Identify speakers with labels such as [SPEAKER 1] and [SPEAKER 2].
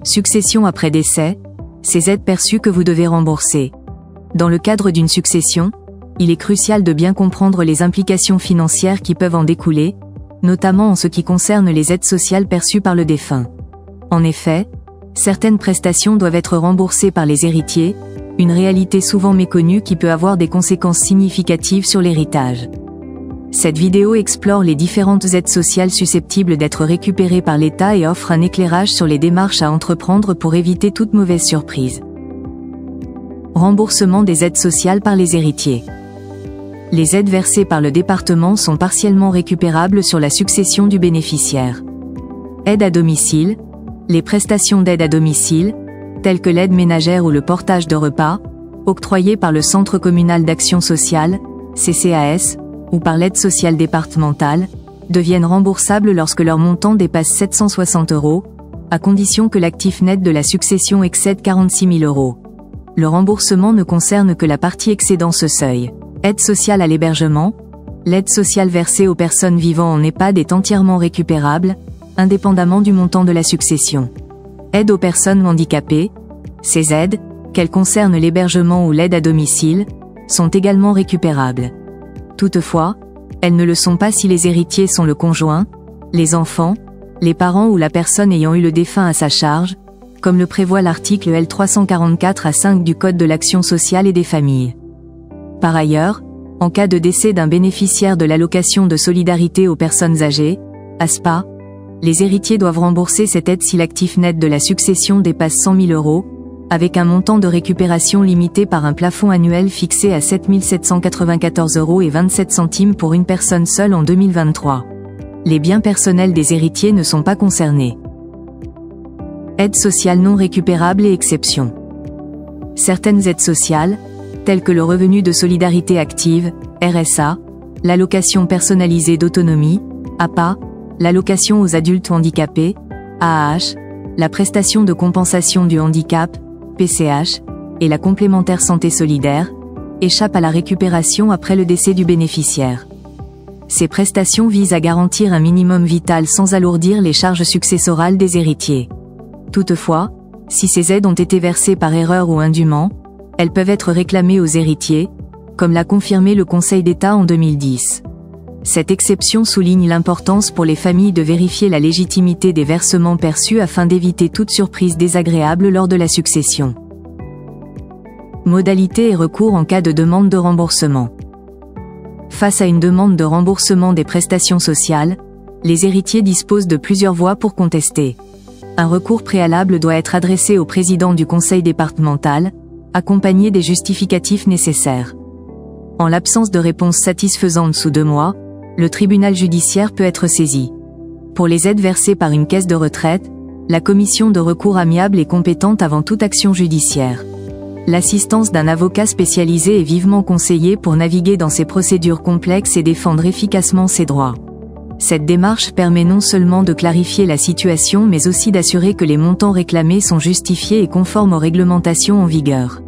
[SPEAKER 1] Succession après décès, ces aides perçues que vous devez rembourser. Dans le cadre d'une succession, il est crucial de bien comprendre les implications financières qui peuvent en découler, notamment en ce qui concerne les aides sociales perçues par le défunt. En effet, certaines prestations doivent être remboursées par les héritiers, une réalité souvent méconnue qui peut avoir des conséquences significatives sur l'héritage. Cette vidéo explore les différentes aides sociales susceptibles d'être récupérées par l'État et offre un éclairage sur les démarches à entreprendre pour éviter toute mauvaise surprise. Remboursement des aides sociales par les héritiers. Les aides versées par le département sont partiellement récupérables sur la succession du bénéficiaire. Aide à domicile. Les prestations d'aide à domicile, telles que l'aide ménagère ou le portage de repas, octroyées par le Centre communal d'action sociale, CCAS, ou par l'aide sociale départementale, deviennent remboursables lorsque leur montant dépasse 760 €, à condition que l'actif net de la succession excède 46 000 €. Le remboursement ne concerne que la partie excédant ce seuil. Aide sociale à l'hébergement. L'aide sociale versée aux personnes vivant en EHPAD est entièrement récupérable, indépendamment du montant de la succession. Aide aux personnes handicapées. Ces aides, qu'elles concernent l'hébergement ou l'aide à domicile, sont également récupérables. Toutefois, elles ne le sont pas si les héritiers sont le conjoint, les enfants, les parents ou la personne ayant eu le défunt à sa charge, comme le prévoit l'article L. 344-5 du Code de l'action sociale et des familles. Par ailleurs, en cas de décès d'un bénéficiaire de l'allocation de solidarité aux personnes âgées, ASPA, les héritiers doivent rembourser cette aide si l'actif net de la succession dépasse 100 000 €, avec un montant de récupération limité par un plafond annuel fixé à 7 794,27 € pour une personne seule en 2023. Les biens personnels des héritiers ne sont pas concernés. Aides sociales non récupérables et exceptions. Certaines aides sociales, telles que le revenu de solidarité active, RSA, l'allocation personnalisée d'autonomie, APA, l'allocation aux adultes handicapés, AAH, la prestation de compensation du handicap, PCH, et la complémentaire santé solidaire, échappent à la récupération après le décès du bénéficiaire. Ces prestations visent à garantir un minimum vital sans alourdir les charges successorales des héritiers. Toutefois, si ces aides ont été versées par erreur ou indûment, elles peuvent être réclamées aux héritiers, comme l'a confirmé le Conseil d'État en 2010. Cette exception souligne l'importance pour les familles de vérifier la légitimité des versements perçus afin d'éviter toute surprise désagréable lors de la succession. Modalités et recours en cas de demande de remboursement. Face à une demande de remboursement des prestations sociales, les héritiers disposent de plusieurs voies pour contester. Un recours préalable doit être adressé au président du conseil départemental, accompagné des justificatifs nécessaires. En l'absence de réponse satisfaisante sous 2 mois, le tribunal judiciaire peut être saisi. Pour les aides versées par une caisse de retraite, la commission de recours amiable est compétente avant toute action judiciaire. L'assistance d'un avocat spécialisé est vivement conseillée pour naviguer dans ces procédures complexes et défendre efficacement ses droits. Cette démarche permet non seulement de clarifier la situation mais aussi d'assurer que les montants réclamés sont justifiés et conformes aux réglementations en vigueur.